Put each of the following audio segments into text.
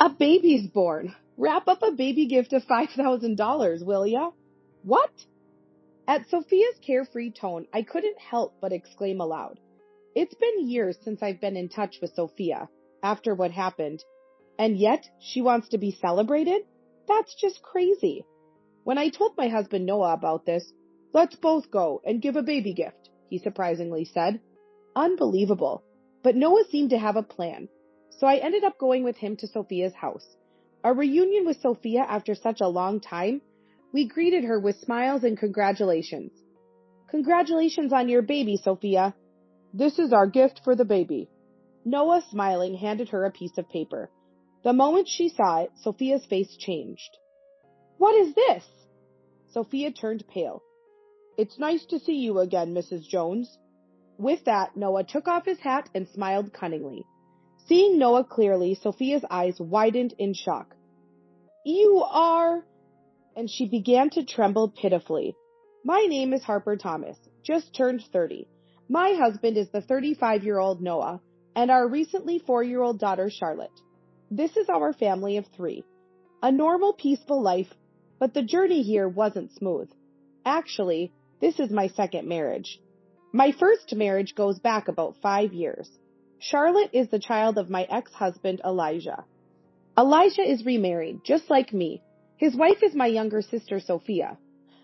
A baby's born. Wrap up a baby gift of $5,000, will ya? What? At Sophia's carefree tone, I couldn't help but exclaim aloud. It's been years since I've been in touch with Sophia, after what happened, and yet she wants to be celebrated? That's just crazy. When I told my husband Noah about this, let's both go and give a baby gift, he surprisingly said. Unbelievable. But Noah seemed to have a plan, so I ended up going with him to Sophia's house. A reunion with Sophia after such a long time, we greeted her with smiles and congratulations. Congratulations on your baby, Sophia. This is our gift for the baby. Noah, smiling, handed her a piece of paper. The moment she saw it, Sophia's face changed. What is this? Sophia turned pale. It's nice to see you again, Mrs. Jones. With that, Noah took off his hat and smiled cunningly. Seeing Noah clearly, Sophia's eyes widened in shock. You are... And she began to tremble pitifully. My name is Harper Thomas, just turned 30. My husband is the 35-year-old Noah, and our recently 4-year-old daughter Charlotte. This is our family of 3. A normal, peaceful life, but the journey here wasn't smooth. Actually, this is my second marriage. My first marriage goes back about 5 years. Charlotte is the child of my ex-husband Elijah. Elijah is remarried, just like me. His wife is my younger sister Sophia.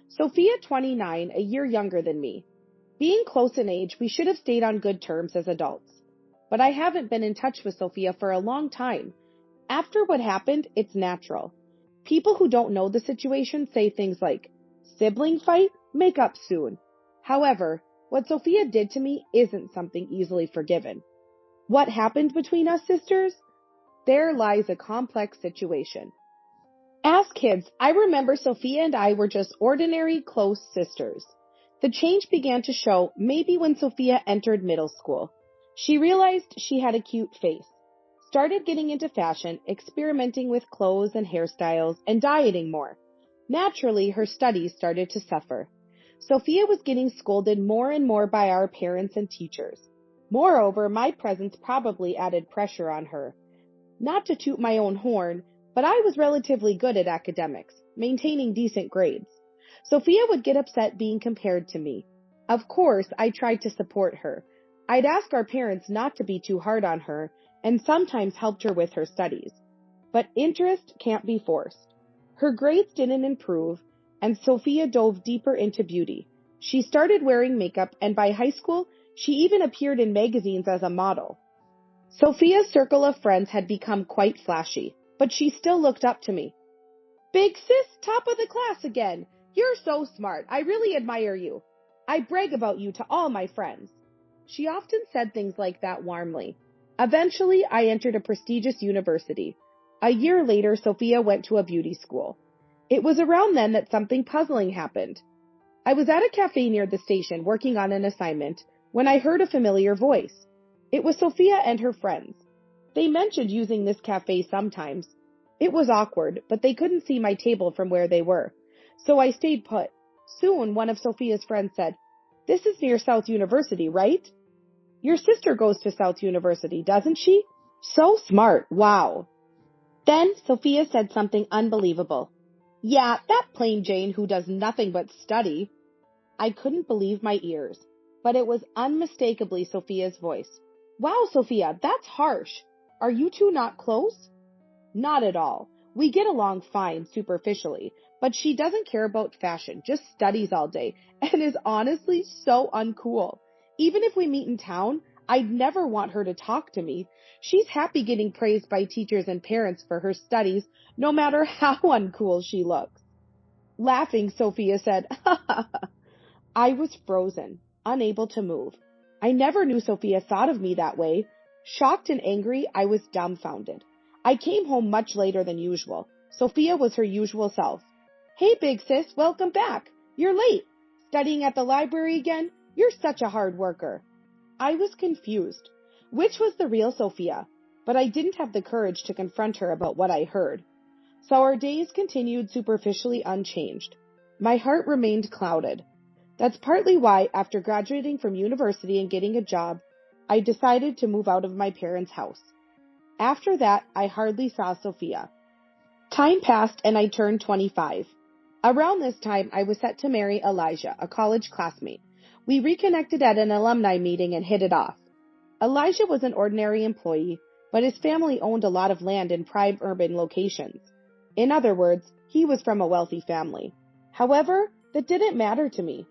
Sophia, 29, a year younger than me. Being close in age, we should have stayed on good terms as adults. But I haven't been in touch with Sophia for a long time. After what happened, it's natural. People who don't know the situation say things like, sibling fight? Make up soon. However, what Sophia did to me isn't something easily forgiven. What happened between us sisters? There lies a complex situation. As kids, I remember Sophia and I were just ordinary close sisters. The change began to show maybe when Sophia entered middle school. She realized she had a cute face, started getting into fashion, experimenting with clothes and hairstyles, and dieting more. Naturally, her studies started to suffer. Sophia was getting scolded more and more by our parents and teachers. Moreover, my presence probably added pressure on her. Not to toot my own horn, but I was relatively good at academics, maintaining decent grades. Sophia would get upset being compared to me. Of course, I tried to support her. I'd ask our parents not to be too hard on her, and sometimes helped her with her studies. But interest can't be forced. Her grades didn't improve, and Sophia dove deeper into beauty. She started wearing makeup, and by high school, she even appeared in magazines as a model. Sophia's circle of friends had become quite flashy, but she still looked up to me. Big sis, top of the class again. You're so smart. I really admire you. I brag about you to all my friends. She often said things like that warmly. Eventually, I entered a prestigious university. A year later, Sophia went to a beauty school. It was around then that something puzzling happened. I was at a cafe near the station working on an assignment when I heard a familiar voice. It was Sophia and her friends. They mentioned using this cafe sometimes. It was awkward, but they couldn't see my table from where they were, so I stayed put. Soon, one of Sophia's friends said, This is near South University, right? Your sister goes to South University, doesn't she? So smart, wow. Then Sophia said something unbelievable. Yeah, that plain Jane who does nothing but study. I couldn't believe my ears, but it was unmistakably Sophia's voice. Wow, Sophia, that's harsh. Are you two not close? Not at all. We get along fine superficially, but she doesn't care about fashion, just studies all day, and is honestly so uncool. Even if we meet in town, I'd never want her to talk to me. She's happy getting praised by teachers and parents for her studies, no matter how uncool she looks. Laughing, Sophia said, Ha ha ha. I was frozen, unable to move. I never knew Sophia thought of me that way. Shocked and angry, I was dumbfounded. I came home much later than usual. Sophia was her usual self. Hey, big sis, welcome back. You're late. Studying at the library again? You're such a hard worker. I was confused. Which was the real Sophia? But I didn't have the courage to confront her about what I heard. So our days continued superficially unchanged. My heart remained clouded. That's partly why, after graduating from university and getting a job, I decided to move out of my parents' house. After that, I hardly saw Sophia. Time passed and I turned 25. Around this time, I was set to marry Elijah, a college classmate. We reconnected at an alumni meeting and hit it off. Elijah was an ordinary employee, but his family owned a lot of land in prime urban locations. In other words, he was from a wealthy family. However, that didn't matter to me.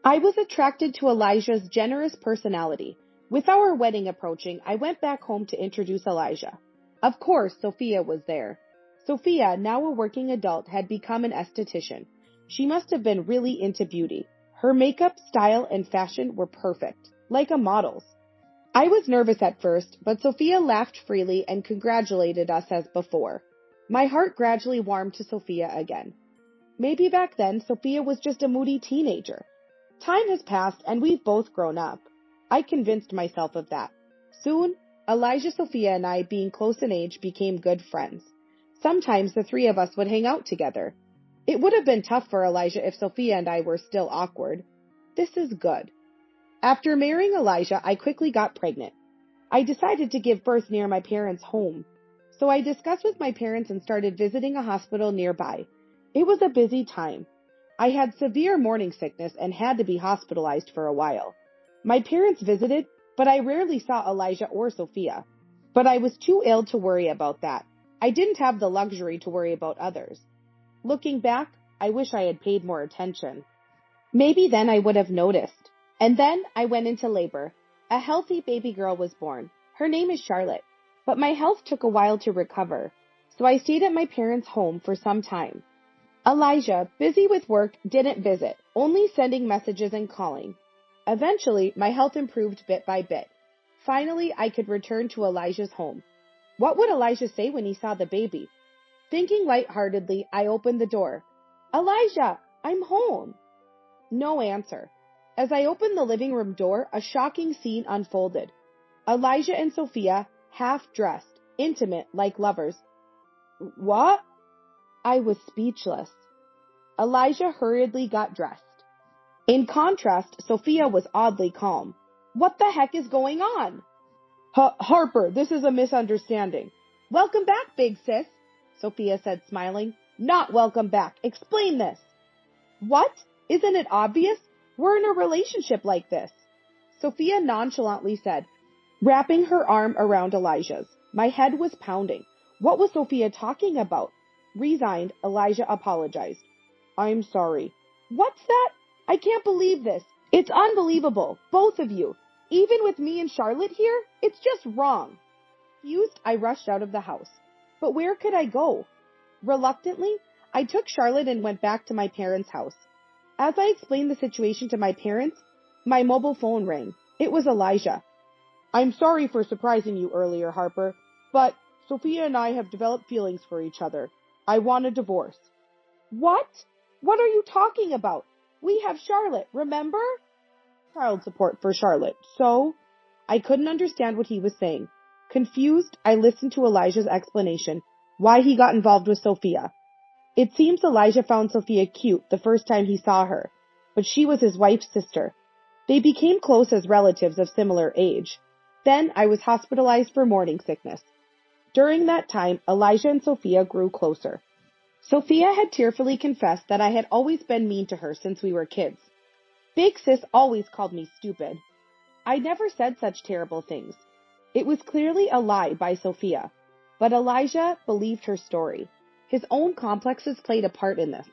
I was attracted to Elijah's generous personality. With our wedding approaching, I went back home to introduce Elijah. Of course, Sophia was there. Sophia, now a working adult, had become an esthetician. She must have been really into beauty. Her makeup, style, and fashion were perfect, like a model's. I was nervous at first, but Sophia laughed freely and congratulated us as before. My heart gradually warmed to Sophia again. Maybe back then, Sophia was just a moody teenager. Time has passed and we've both grown up. I convinced myself of that. Soon, Elijah, Sophia, and I, being close in age, became good friends. Sometimes the three of us would hang out together. It would have been tough for Elijah if Sophia and I were still awkward. This is good. After marrying Elijah, I quickly got pregnant. I decided to give birth near my parents' home. So I discussed with my parents and started visiting a hospital nearby. It was a busy time. I had severe morning sickness and had to be hospitalized for a while. My parents visited, but I rarely saw Elijah or Sophia. But I was too ill to worry about that. I didn't have the luxury to worry about others. Looking back, I wish I had paid more attention. Maybe then I would have noticed. And then I went into labor. A healthy baby girl was born. Her name is Charlotte. But my health took a while to recover, so I stayed at my parents' home for some time. Elijah, busy with work, didn't visit, only sending messages and calling. Eventually, my health improved bit by bit. Finally, I could return to Elijah's home. What would Elijah say when he saw the baby? Thinking lightheartedly, I opened the door. Elijah, I'm home. No answer. As I opened the living room door, a shocking scene unfolded. Elijah and Sophia, half-dressed, intimate, like lovers. What? I was speechless. Elijah hurriedly got dressed. In contrast, Sophia was oddly calm. What the heck is going on? Harper, this is a misunderstanding. Welcome back, big sis, Sophia said, smiling. Not welcome back. Explain this. What? Isn't it obvious? We're in a relationship like this, Sophia nonchalantly said, wrapping her arm around Elijah's. My head was pounding. What was Sophia talking about? Resigned, Elijah apologized. I'm sorry. What's that? I can't believe this. It's unbelievable, both of you. Even with me and Charlotte here, it's just wrong. Confused, I rushed out of the house. But where could I go? Reluctantly, I took Charlotte and went back to my parents' house. As I explained the situation to my parents, my mobile phone rang. It was Elijah. I'm sorry for surprising you earlier, Harper, but Sophia and I have developed feelings for each other. I want a divorce. What? What are you talking about? We have Charlotte, remember? Child support for Charlotte. So? I couldn't understand what he was saying. Confused, I listened to Elijah's explanation, why he got involved with Sophia. It seems Elijah found Sophia cute the first time he saw her, but she was his wife's sister. They became close as relatives of similar age. Then I was hospitalized for morning sickness. During that time, Elijah and Sophia grew closer. Sophia had tearfully confessed that I had always been mean to her since we were kids. Big sis always called me stupid. I never said such terrible things. It was clearly a lie by Sophia, but Elijah believed her story. His own complexes played a part in this.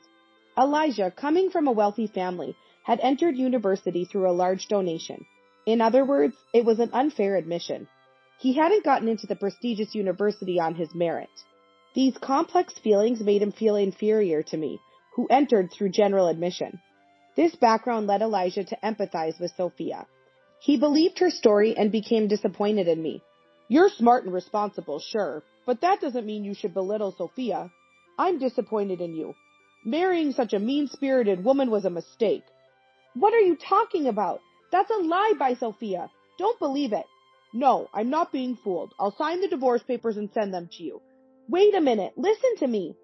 Elijah, coming from a wealthy family, had entered university through a large donation. In other words, it was an unfair admission. He hadn't gotten into the prestigious university on his merit. These complex feelings made him feel inferior to me, who entered through general admission. This background led Elijah to empathize with Sophia. He believed her story and became disappointed in me. You're smart and responsible, sure, but that doesn't mean you should belittle Sophia. I'm disappointed in you. Marrying such a mean-spirited woman was a mistake. What are you talking about? That's a lie by Sophia. Don't believe it. No, I'm not being fooled. I'll sign the divorce papers and send them to you. Wait a minute. Listen to me.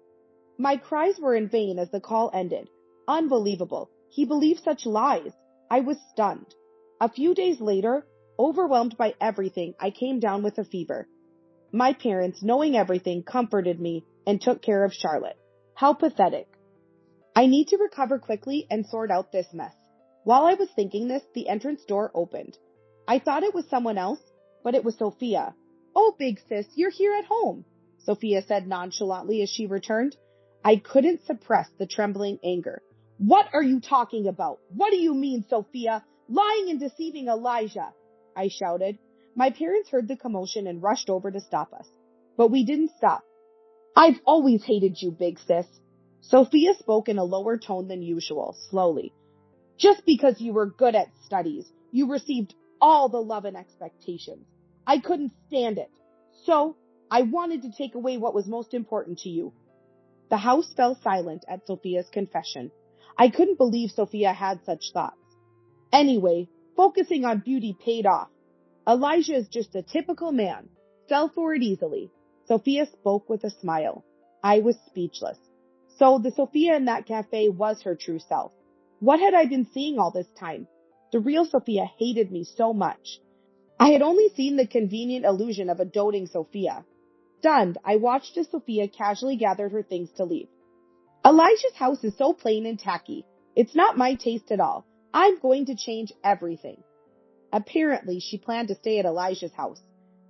My cries were in vain as the call ended. Unbelievable. He believed such lies. I was stunned. A few days later, overwhelmed by everything, I came down with a fever. My parents, knowing everything, comforted me and took care of Charlotte. How pathetic. I need to recover quickly and sort out this mess. While I was thinking this, the entrance door opened. I thought it was someone else, but it was Sophia. Oh, big sis, you're here at home, Sophia said nonchalantly as she returned. I couldn't suppress the trembling anger. What are you talking about? What do you mean, Sophia? Lying and deceiving Elijah, I shouted. My parents heard the commotion and rushed over to stop us. But we didn't stop. I've always hated you, big sis. Sophia spoke in a lower tone than usual, slowly. Just because you were good at studies, you received all the love and expectations. I couldn't stand it. So, I wanted to take away what was most important to you. The house fell silent at Sophia's confession. I couldn't believe Sophia had such thoughts. Anyway, focusing on beauty paid off. Elijah is just a typical man. Fell for it easily. Sophia spoke with a smile. I was speechless. So the Sophia in that cafe was her true self. What had I been seeing all this time? The real Sophia hated me so much. I had only seen the convenient illusion of a doting Sophia. Stunned, I watched as Sophia casually gathered her things to leave. Elijah's house is so plain and tacky. It's not my taste at all. I'm going to change everything. Apparently, she planned to stay at Elijah's house.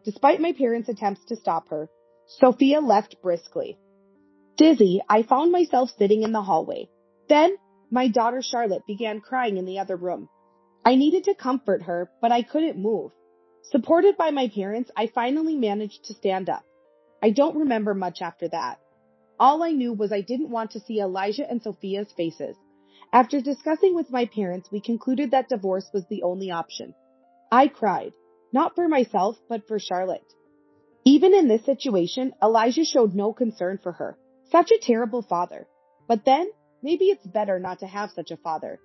Despite my parents' attempts to stop her, Sophia left briskly. Dizzy, I found myself sitting in the hallway. Then, my daughter Charlotte began crying in the other room. I needed to comfort her, but I couldn't move. Supported by my parents, I finally managed to stand up. I don't remember much after that. All I knew was I didn't want to see Elijah and Sophia's faces. After discussing with my parents, we concluded that divorce was the only option. I cried, not for myself, but for Charlotte. Even in this situation, Elijah showed no concern for her. Such a terrible father. But then, maybe it's better not to have such a father.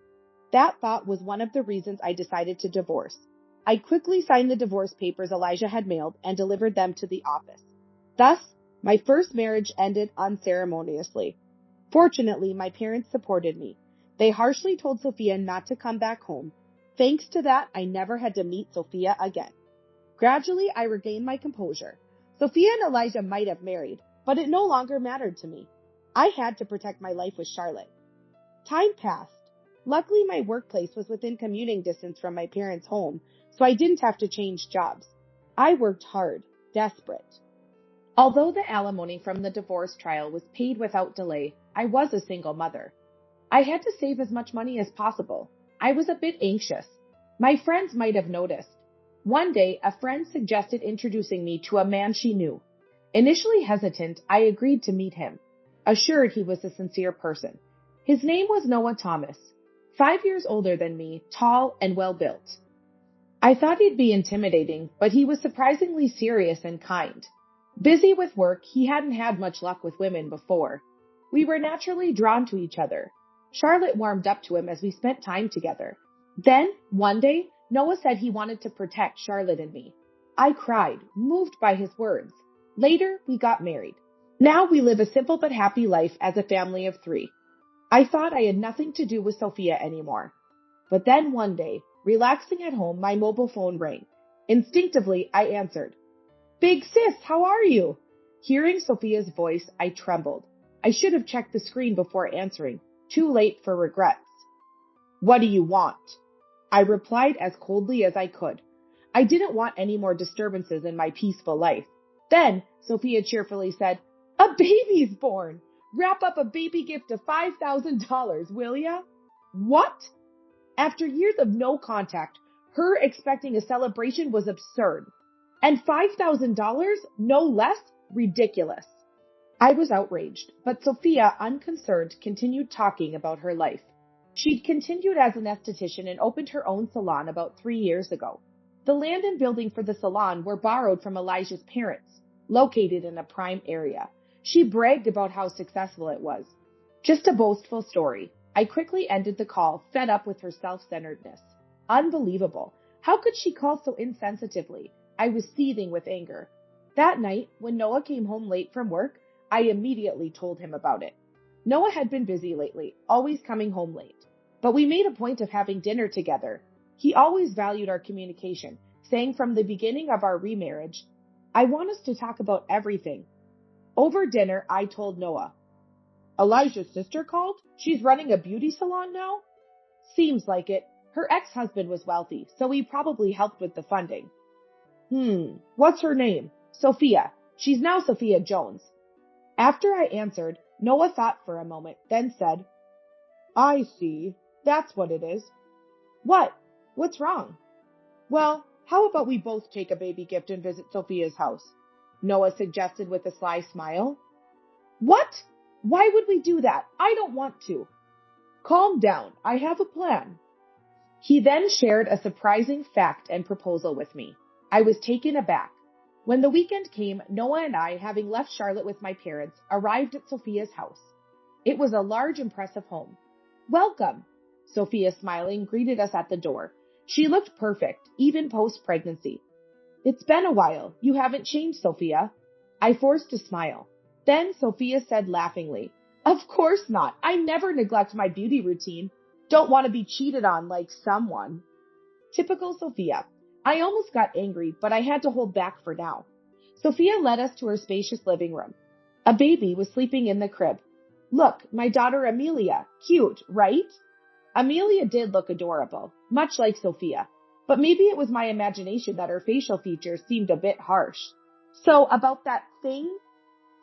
That thought was one of the reasons I decided to divorce. I quickly signed the divorce papers Elijah had mailed and delivered them to the office. Thus, my first marriage ended unceremoniously. Fortunately, my parents supported me. They harshly told Sophia not to come back home. Thanks to that, I never had to meet Sophia again. Gradually, I regained my composure. Sophia and Elijah might have married, but it no longer mattered to me. I had to protect my life with Charlotte. Time passed. Luckily, my workplace was within commuting distance from my parents' home, so I didn't have to change jobs. I worked hard, desperate. Although the alimony from the divorce trial was paid without delay, I was a single mother. I had to save as much money as possible. I was a bit anxious. My friends might have noticed. One day, a friend suggested introducing me to a man she knew. Initially hesitant, I agreed to meet him, assured he was a sincere person. His name was Noah Thomas, 5 years older than me, tall and well-built. I thought he'd be intimidating, but he was surprisingly serious and kind. Busy with work, he hadn't had much luck with women before. We were naturally drawn to each other. Charlotte warmed up to him as we spent time together. Then, one day, Noah said he wanted to protect Charlotte and me. I cried, moved by his words. Later, we got married. Now we live a simple but happy life as a family of 3. I thought I had nothing to do with Sophia anymore. But then one day, relaxing at home, my mobile phone rang. Instinctively, I answered. Big sis, how are you? Hearing Sophia's voice, I trembled. I should have checked the screen before answering. Too late for regrets. What do you want? I replied as coldly as I could. I didn't want any more disturbances in my peaceful life. Then, Sophia cheerfully said, a baby's born. Wrap up a baby gift of $5,000, will ya? What? After years of no contact, her expecting a celebration was absurd. And $5,000? No less? Ridiculous. I was outraged, but Sophia, unconcerned, continued talking about her life. She'd continued as an esthetician and opened her own salon about 3 years ago. The land and building for the salon were borrowed from Elijah's parents, located in a prime area. She bragged about how successful it was. Just a boastful story. I quickly ended the call, fed up with her self-centeredness. Unbelievable. How could she call so insensitively? I was seething with anger. That night, when Noah came home late from work, I immediately told him about it. Noah had been busy lately, always coming home late. But we made a point of having dinner together. He always valued our communication, saying from the beginning of our remarriage, I want us to talk about everything. Over dinner, I told Noah. Elijah's sister called? She's running a beauty salon now? Seems like it. Her ex-husband was wealthy, so he probably helped with the funding. What's her name? Sophia. She's now Sophia Jones. After I answered, Noah thought for a moment, then said, I see. That's what it is. What? What's wrong? Well, how about we both take a baby gift and visit Sophia's house? Noah suggested with a sly smile. What? Why would we do that? I don't want to. Calm down. I have a plan. He then shared a surprising fact and proposal with me. I was taken aback. When the weekend came, Noah and I, having left Charlotte with my parents, arrived at Sophia's house. It was a large, impressive home. Welcome. Sophia, smiling, greeted us at the door. She looked perfect, even post-pregnancy. It's been a while. You haven't changed, Sophia. I forced a smile. Then Sophia said laughingly, Of course not. I never neglect my beauty routine. Don't want to be cheated on like someone. Typical Sophia. I almost got angry, but I had to hold back for now. Sophia led us to her spacious living room. A baby was sleeping in the crib. Look, my daughter Amelia. Cute, right? Amelia did look adorable, much like Sophia, but maybe it was my imagination that her facial features seemed a bit harsh. So about that thing?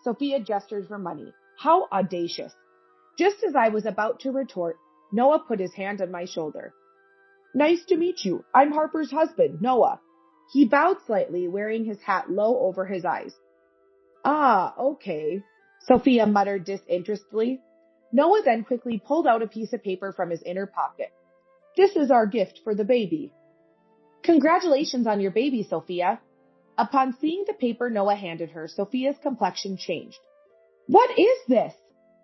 Sophia gestured for money. How audacious. Just as I was about to retort, Noah put his hand on my shoulder. Nice to meet you. I'm Harper's husband, Noah. He bowed slightly, wearing his hat low over his eyes. Ah, okay, Sophia muttered disinterestedly. Noah then quickly pulled out a piece of paper from his inner pocket. This is our gift for the baby. Congratulations on your baby, Sophia. Upon seeing the paper Noah handed her, Sophia's complexion changed. What is this?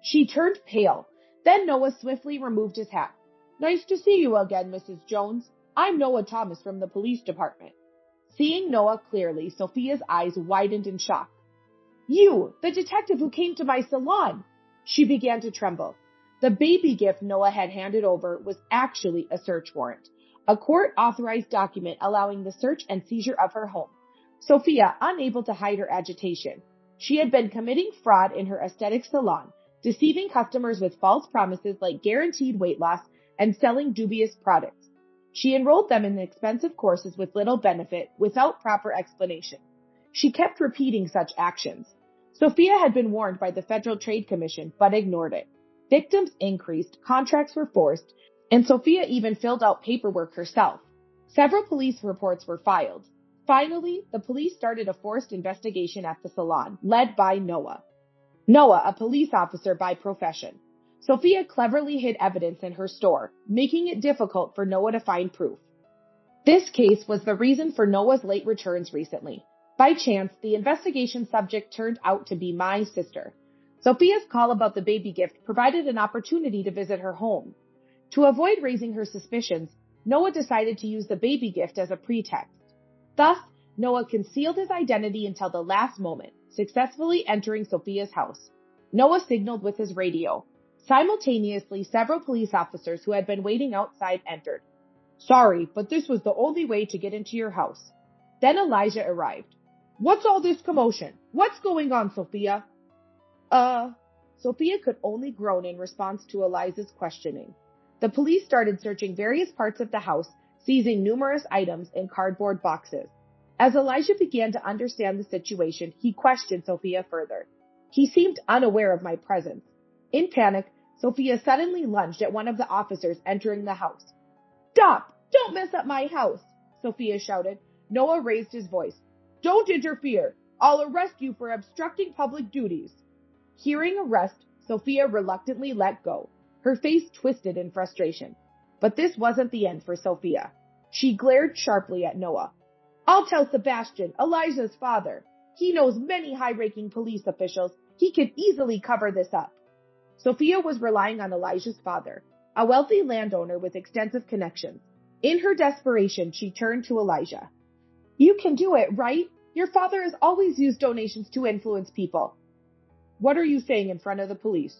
She turned pale. Then Noah swiftly removed his hat. Nice to see you again, Mrs. Jones. I'm Noah Thomas from the police department. Seeing Noah clearly, Sophia's eyes widened in shock. You, the detective who came to my salon. She began to tremble. The baby gift Noah had handed over was actually a search warrant, a court-authorized document allowing the search and seizure of her home. Sophia, unable to hide her agitation. She had been committing fraud in her aesthetic salon, deceiving customers with false promises like guaranteed weight loss and selling dubious products. She enrolled them in expensive courses with little benefit, without proper explanation. She kept repeating such actions. Sophia had been warned by the Federal Trade Commission, but ignored it. Victims increased, contracts were forced, and Sophia even filled out paperwork herself. Several police reports were filed. Finally, the police started a forced investigation at the salon, led by Noah. Noah, a police officer by profession. Sophia cleverly hid evidence in her store, making it difficult for Noah to find proof. This case was the reason for Noah's late returns recently. By chance, the investigation subject turned out to be my sister. Sophia's call about the baby gift provided an opportunity to visit her home. To avoid raising her suspicions, Noah decided to use the baby gift as a pretext. Thus, Noah concealed his identity until the last moment, successfully entering Sophia's house. Noah signaled with his radio. Simultaneously, several police officers who had been waiting outside entered. Sorry, but this was the only way to get into your house. Then Elijah arrived. What's all this commotion? What's going on, Sophia? Sophia could only groan in response to Elijah's questioning. The police started searching various parts of the house, seizing numerous items in cardboard boxes. As Elijah began to understand the situation, he questioned Sophia further. He seemed unaware of my presence. In panic, Sophia suddenly lunged at one of the officers entering the house. Stop! Don't mess up my house! Sophia shouted. Noah raised his voice. Don't interfere! I'll arrest you for obstructing public duties. Hearing arrest, Sophia reluctantly let go. Her face twisted in frustration. But this wasn't the end for Sophia. She glared sharply at Noah. I'll tell Sebastian, Elijah's father. He knows many high-ranking police officials. He could easily cover this up. Sophia was relying on Elijah's father, a wealthy landowner with extensive connections. In her desperation, she turned to Elijah. You can do it, right? Your father has always used donations to influence people. What are you saying in front of the police?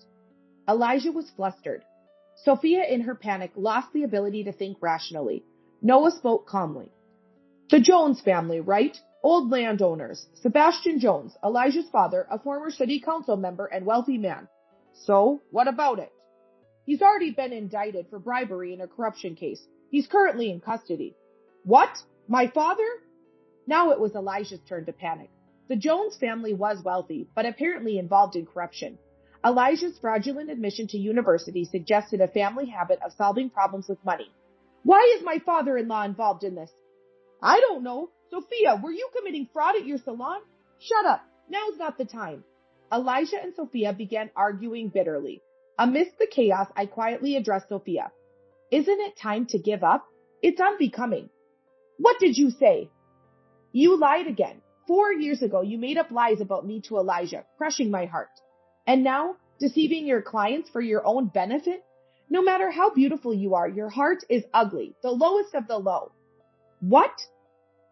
Elijah was flustered. Sophia, in her panic, lost the ability to think rationally. Noah spoke calmly. The Jones family, right? Old landowners. Sebastian Jones, Elijah's father, a former city council member and wealthy man. So, what about it? He's already been indicted for bribery in a corruption case. He's currently in custody. What? My father? Now it was Elijah's turn to panic. The Jones family was wealthy, but apparently involved in corruption. Elijah's fraudulent admission to university suggested a family habit of solving problems with money. Why is my father-in-law involved in this? I don't know. Sophia, were you committing fraud at your salon? Shut up. Now's not the time. Elijah and Sophia began arguing bitterly. Amidst the chaos, I quietly addressed Sophia. Isn't it time to give up? It's unbecoming. What did you say? You lied again. 4 years ago, you made up lies about me to Elijah, crushing my heart. And now, deceiving your clients for your own benefit? No matter how beautiful you are, your heart is ugly, the lowest of the low. What?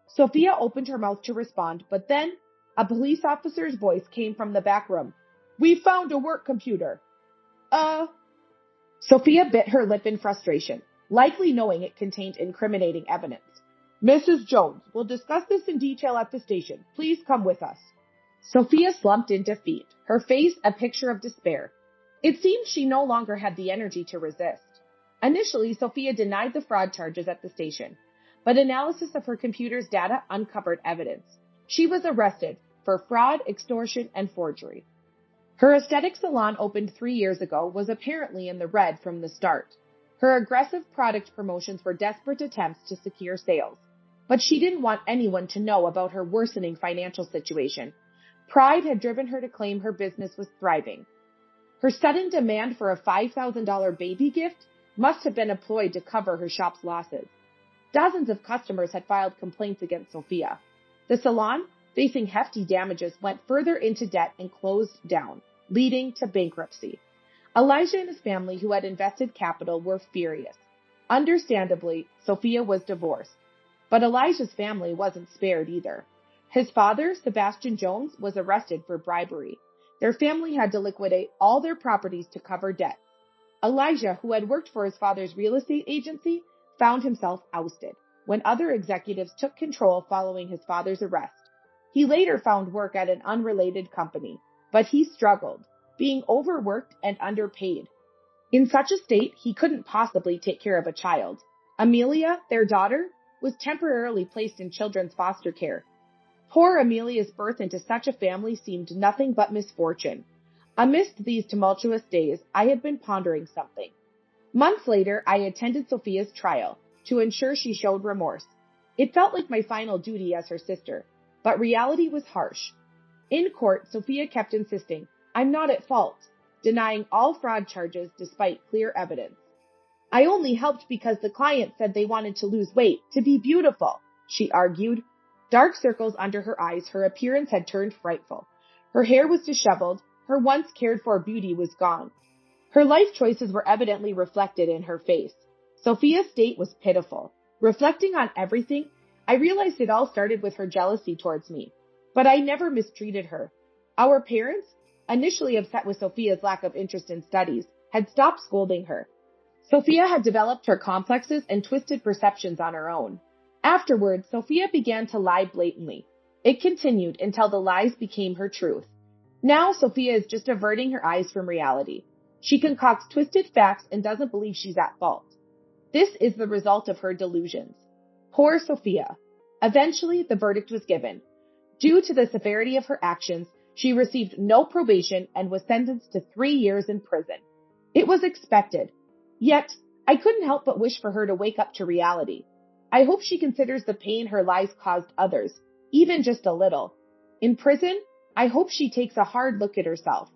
Sophia opened her mouth to respond, but then a police officer's voice came from the back room. We found a work computer. Sophia bit her lip in frustration, likely knowing it contained incriminating evidence. Mrs. Jones, we'll discuss this in detail at the station. Please come with us. Sophia slumped in defeat, her face a picture of despair. It seemed she no longer had the energy to resist. Initially, Sophia denied the fraud charges at the station, but analysis of her computer's data uncovered evidence. She was arrested for fraud, extortion, and forgery. Her aesthetic salon, opened 3 years ago, was apparently in the red from the start. Her aggressive product promotions were desperate attempts to secure sales. But she didn't want anyone to know about her worsening financial situation. Pride had driven her to claim her business was thriving. Her sudden demand for a $5,000 baby gift must have been employed to cover her shop's losses. Dozens of customers had filed complaints against Sophia. The salon, facing hefty damages, went further into debt and closed down, leading to bankruptcy. Elijah and his family, who had invested capital, were furious. Understandably, Sophia was divorced. But Elijah's family wasn't spared either. His father, Sebastian Jones, was arrested for bribery. Their family had to liquidate all their properties to cover debt. Elijah, who had worked for his father's real estate agency, found himself ousted when other executives took control following his father's arrest. He later found work at an unrelated company, but he struggled, being overworked and underpaid. In such a state, he couldn't possibly take care of a child. Amelia, their daughter, was temporarily placed in children's foster care. Poor Amelia's birth into such a family seemed nothing but misfortune. Amidst these tumultuous days, I had been pondering something. Months later, I attended Sophia's trial to ensure she showed remorse. It felt like my final duty as her sister, but reality was harsh. In court, Sophia kept insisting, I'm not at fault, denying all fraud charges despite clear evidence. I only helped because the client said they wanted to lose weight, to be beautiful, she argued. Dark circles under her eyes, her appearance had turned frightful. Her hair was disheveled, her once cared-for beauty was gone. Her life choices were evidently reflected in her face. Sophia's state was pitiful. Reflecting on everything, I realized it all started with her jealousy towards me. But I never mistreated her. Our parents, initially upset with Sophia's lack of interest in studies, had stopped scolding her. Sophia had developed her complexes and twisted perceptions on her own. Afterwards, Sophia began to lie blatantly. It continued until the lies became her truth. Now, Sophia is just averting her eyes from reality. She concocts twisted facts and doesn't believe she's at fault. This is the result of her delusions. Poor Sophia. Eventually, the verdict was given. Due to the severity of her actions, she received no probation and was sentenced to 3 years in prison. It was expected. Yet, I couldn't help but wish for her to wake up to reality. I hope she considers the pain her lies caused others, even just a little. In prison, I hope she takes a hard look at herself.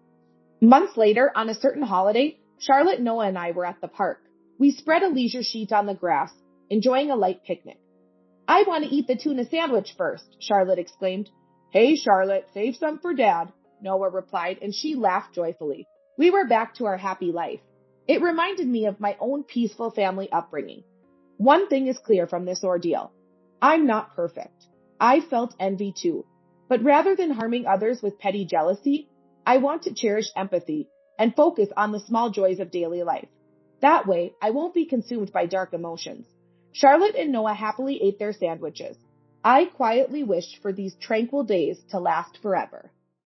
Months later, on a certain holiday, Charlotte, Noah, and I were at the park. We spread a leisure sheet on the grass, enjoying a light picnic. I want to eat the tuna sandwich first, Charlotte exclaimed. Hey, Charlotte, save some for Dad, Noah replied, and she laughed joyfully. We were back to our happy life. It reminded me of my own peaceful family upbringing. One thing is clear from this ordeal. I'm not perfect. I felt envy too. But rather than harming others with petty jealousy, I want to cherish empathy and focus on the small joys of daily life. That way, I won't be consumed by dark emotions. Charlotte and Noah happily ate their sandwiches. I quietly wished for these tranquil days to last forever.